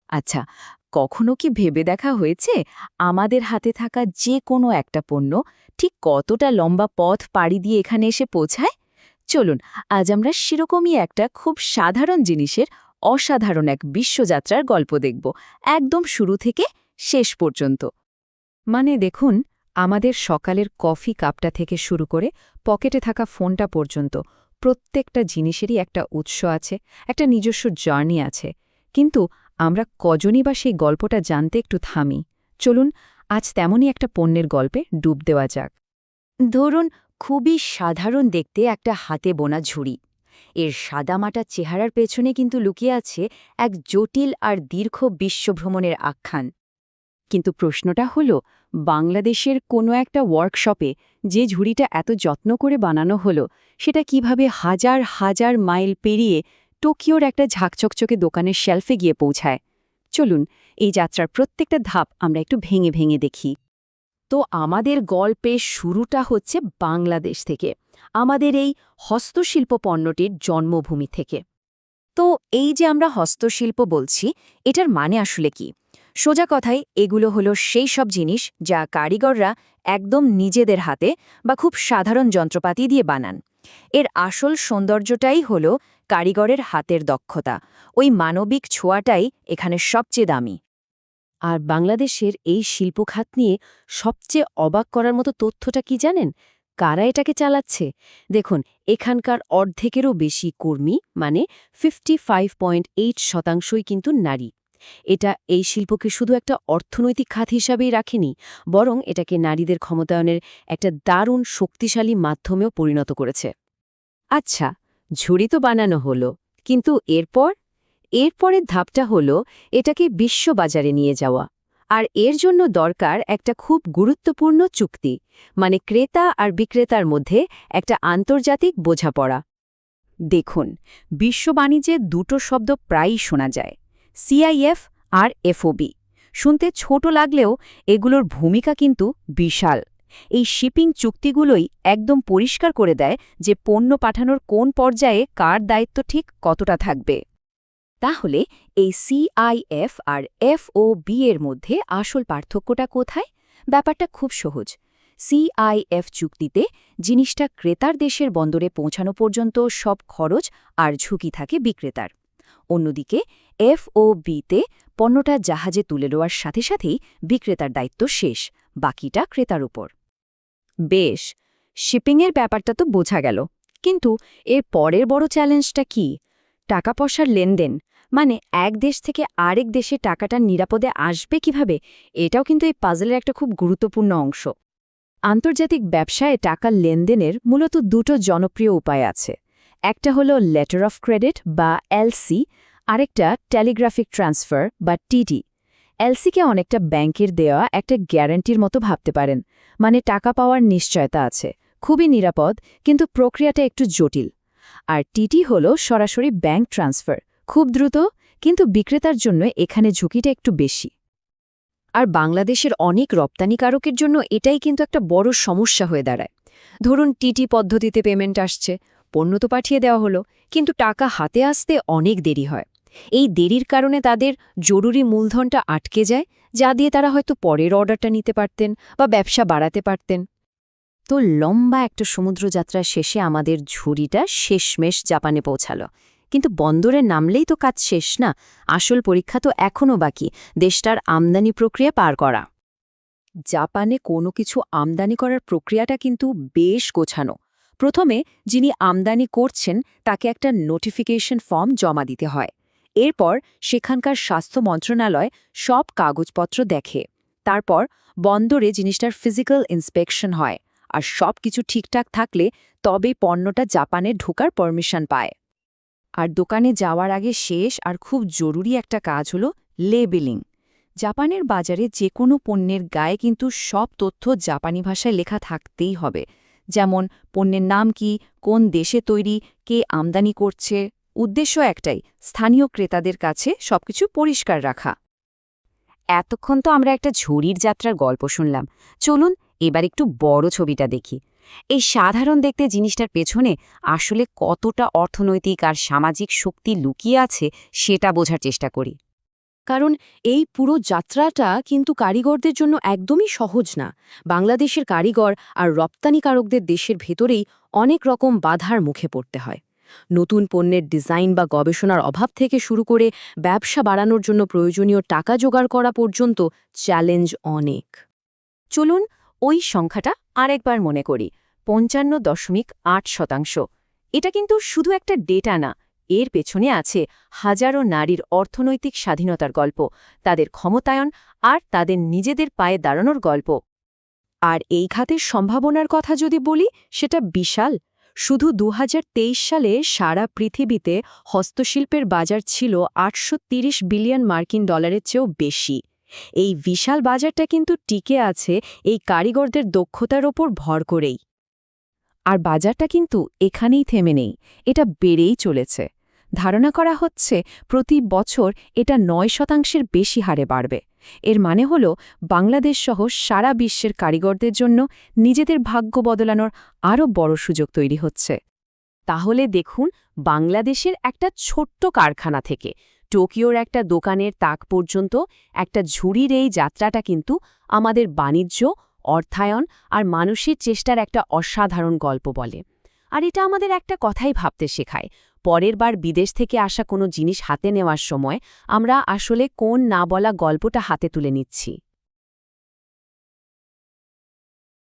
আচ্ছা, কখনো কি ভেবে দেখা হয়েছে আমাদের হাতে থাকা যে কোনো একটা পণ্য ঠিক কতটা লম্বা পথ পাড়ি দিয়ে এখানে এসে পৌঁছায়? চলুন, আজ আমরা সেরকমই একটা খুব সাধারণ জিনিসের অসাধারণ এক বিশ্বযাত্রার গল্প দেখব, একদম শুরু থেকে শেষ পর্যন্ত। মানে দেখুন, আমাদের সকালের কফি কাপটা থেকে শুরু করে পকেটে থাকা ফোনটা পর্যন্ত প্রত্যেকটা জিনিসেরই একটা উৎস আছে, একটা নিজস্ব জার্নি আছে। কিন্তু আমরা কজনই বা সেই গল্পটা জানতে একটু থামি। চলুন, আজ তেমনই একটা পণ্যের গল্পে ডুব দেওয়া যাক। ধরুন, খুবই সাধারণ দেখতে একটা হাতে বোনা ঝুড়ি। এর সাদামাটা চেহারার পেছনে কিন্তু লুকিয়ে আছে এক জটিল আর দীর্ঘ বিশ্বভ্রমণের আখ্যান। কিন্তু প্রশ্নটা হলো, বাংলাদেশের কোনো একটা ওয়ার্কশপে যে ঝুড়িটা এত যত্ন করে বানানো হলো, সেটা কিভাবে হাজার হাজার মাইল পেরিয়ে টোকিওর একটা ঝাঁকচকচকে দোকানের শেলফে গিয়ে পৌঁছায়? চলুন, এই যাত্রার প্রত্যেকটা ধাপ আমরা একটু ভেঙে ভেঙে দেখি। তো আমাদের গল্পের শুরুটা হচ্ছে বাংলাদেশ থেকে, আমাদের এই হস্তশিল্প পণ্যটির জন্মভূমি থেকে। তো এই যে আমরা হস্তশিল্প বলছি, এটার মানে আসলে কি? সোজা কথায় এগুলো হলো সেই সব জিনিস যা কারিগররা একদম নিজেদের হাতে বা খুব সাধারণ যন্ত্রপাতি দিয়ে বানান। এর আসল সৌন্দর্যটাই হলো কারিগরের হাতের দক্ষতা, ওই মানবিক ছোঁয়াটাই এখানে সবচেয়ে দামি। আর বাংলাদেশের এই শিল্পখাত নিয়ে সবচেয়ে অবাক করার মতো তথ্যটা কি জানেন? কারা এটাকে চালাচ্ছে? দেখুন, এখানকার অর্ধেকেরও বেশি কর্মী, মানে 55.8% কিন্তু নারী। এটা এই শিল্পকে শুধু একটা অর্থনৈতিক খাত হিসাবেই রাখেনি, বরং এটাকে নারীদের ক্ষমতায়নের একটা দারুণ শক্তিশালী মাধ্যমেও পরিণত করেছে। আচ্ছা, ঝুড়ি তো বানানো হলো, কিন্তু এরপরের ধাপটা হলো এটাকে বিশ্ববাজারে নিয়ে যাওয়া। আর এর জন্য দরকার একটা খুব গুরুত্বপূর্ণ চুক্তি, মানে ক্রেতা আর বিক্রেতার মধ্যে একটা আন্তর্জাতিক বোঝাপড়া। দেখুন, বিশ্ব বাণিজ্যে দুটো শব্দ প্রায়ই শোনা যায়, সিআইএফ আর এফওবি। শুনতে ছোট লাগলেও এগুলোর ভূমিকা কিন্তু বিশাল। এই শিপিং চুক্তিগুলোই একদম পরিষ্কার করে দেয় যে পণ্য পাঠানোর কোন পর্যায়ে কার দায়িত্ব ঠিক কতটা থাকবে। তাহলে এই সিআইএফ আর এফওবি এর মধ্যে আসল পার্থক্যটা কোথায়? ব্যাপারটা খুব সহজ। সিআইএফ চুক্তিতে জিনিসটা ক্রেতার দেশের বন্দরে পৌঁছানো পর্যন্ত সব খরচ আর ঝুঁকি থাকে বিক্রেতার। অন্যদিকে এফওবিতে পণ্যটা জাহাজে তুলে নেওয়ার সাথে সাথেই বিক্রেতার দায়িত্ব শেষ, বাকিটা ক্রেতার উপর। বেশ, শিপিংয়ের ব্যাপারটা তো বোঝা গেল, কিন্তু এর পরের বড় চ্যালেঞ্জটা কি? টাকা পয়সার লেনদেন, মানে এক দেশ থেকে আরেক দেশে টাকাটা নিরাপদে আসবে কিভাবে, এটাও কিন্তু এই পাজলের একটা খুব গুরুত্বপূর্ণ অংশ। আন্তর্জাতিক ব্যবসায় টাকার লেনদেনের মূলত দুটো জনপ্রিয় উপায় আছে। একটা হলো লেটার অফ ক্রেডিট বা এলসি, আরেকটা টেলিগ্রাফিক ট্রান্সফার বা টিটি। এলসিকে অনেকটা ব্যাংকের দেওয়া একটা গ্যারান্টির মতো ভাবতে পারেন, মানে টাকা পাওয়ার নিশ্চয়তা আছে, খুবই নিরাপদ, কিন্তু প্রক্রিয়াটা একটু জটিল। আর টিটি হলো সরাসরি ব্যাংক ট্রান্সফার, খুব দ্রুত, কিন্তু বিক্রেতার জন্য এখানে ঝুঁকিটা একটু বেশি। আর বাংলাদেশের অনেক রপ্তানিকারকের জন্য এটাই কিন্তু একটা বড় সমস্যা হয়ে দাঁড়ায়। ধরুন, টিটি পদ্ধতিতে পেমেন্ট আসছে, পণ্য তো পাঠিয়ে দেওয়া হলো, কিন্তু টাকা হাতে আসতে অনেক দেরি হয়। এই দেরির কারণে তাদের জরুরি মূলধনটা আটকে যায়, যা দিয়ে তারা হয়তো পরের অর্ডারটা নিতে পারতেন বা ব্যবসা বাড়াতে পারতেন। তো লম্বা একটা সমুদ্রযাত্রার শেষে আমাদের ঝুড়িটা শেষমেশ জাপানে পৌঁছালো। কিন্তু বন্দরে নামলেই তো কাজ শেষ না, আসল পরীক্ষা তো এখনও বাকি, দেশটার আমদানি প্রক্রিয়া পার করা। জাপানে কোনো কিছু আমদানি করার প্রক্রিয়াটা কিন্তু বেশ গোছানো। প্রথমে যিনি আমদানি করছেন তাকে একটা নোটিফিকেশন ফর্ম জমা দিতে হয়। এরপর সেখানকার স্বাস্থ্য মন্ত্রণালয় সব কাগজপত্র দেখে। তারপর বন্দরে জিনিসটার ফিজিক্যাল ইন্সপেকশন হয়, আর সব কিছু ঠিকঠাক থাকলে তবেই পণ্যটা জাপানে ঢোকার পারমিশন পায়। আর দোকানে যাওয়ার আগে শেষ আর খুব জরুরি একটা কাজ হলো লেবেলিং। জাপানের বাজারে যে কোনো পণ্যের গায়ে কিন্তু সব তথ্য জাপানি ভাষায় লেখা থাকতেই হবে, যেমন পণ্যের নাম কি, কোন দেশে তৈরি, কে আমদানি করছে। উদ্দেশ্য একটাই, স্থানীয় ক্রেতাদের কাছে সবকিছু পরিষ্কার রাখা। এতক্ষণ তো আমরা একটা ঝুড়ির যাত্রার গল্প শুনলাম, চলুন এবার একটু বড় ছবিটা দেখি। এই সাধারণ দেখতে জিনিসটার পেছনে আসলে কতটা অর্থনৈতিক আর সামাজিক শক্তি লুকিয়ে আছে সেটা বোঝার চেষ্টা করি। কারণ এই পুরো যাত্রাটা কিন্তু কারিগরদের জন্য একদমই সহজ না। বাংলাদেশের কারিগর আর রপ্তানিকারকদের দেশের ভেতরেই অনেক রকম বাধার মুখে পড়তে হয়। নতুন পণ্যের ডিজাইন বা গবেষণার অভাব থেকে শুরু করে ব্যবসা বাড়ানোর জন্য প্রয়োজনীয় টাকা জোগাড় করা পর্যন্ত চ্যালেঞ্জ অনেক। চলুন ওই সংখ্যাটা আরেকবার মনে করি, ৫৫.৮%। এটা কিন্তু শুধু একটা ডেটা না, এর পেছনে আছে হাজারো নারীর অর্থনৈতিক স্বাধীনতার গল্প, তাদের ক্ষমতায়ন আর তাদের নিজেদের পায়ে দাঁড়ানোর গল্প। আর এই খাতের সম্ভাবনার কথা যদি বলি, সেটা বিশাল। শুধু ২০২৩ সালে সারা পৃথিবীতে হস্তশিল্পের বাজার ছিল ৮৩০ বিলিয়ন মার্কিন ডলারের চেয়েও বেশি। এই বিশাল বাজারটা কিন্তু টিকে আছে এই কারিগরদের দক্ষতার ওপর ভর করেই। আর বাজারটা কিন্তু এখানেই থেমে নেই, এটা বেড়েই চলেছে। ধারণা করা হচ্ছে প্রতি বছর এটা ৯% বেশি হারে বাড়বে। এর মানে হল বাংলাদেশ সহ সারা বিশ্বের কারিগরদের জন্য নিজেদের ভাগ্য বদলানোর আরও বড় সুযোগ তৈরি হচ্ছে। তাহলে দেখুন, বাংলাদেশের একটা ছোট্ট কারখানা থেকে টোকিওর একটা দোকানের তাক পর্যন্ত একটা ঝুড়ির এই যাত্রাটা কিন্তু আমাদের বাণিজ্য, অর্থায়ন আর মানুষের চেষ্টার একটা অসাধারণ গল্প বলে। আর এটা আমাদের একটা কথাই ভাবতে শেখায়, পরের বার বিদেশ থেকে আসা কোনো জিনিস হাতে নেওয়ার সময় আমরা আসলে কোন না বলা গল্পটা হাতে তুলে নিচ্ছি।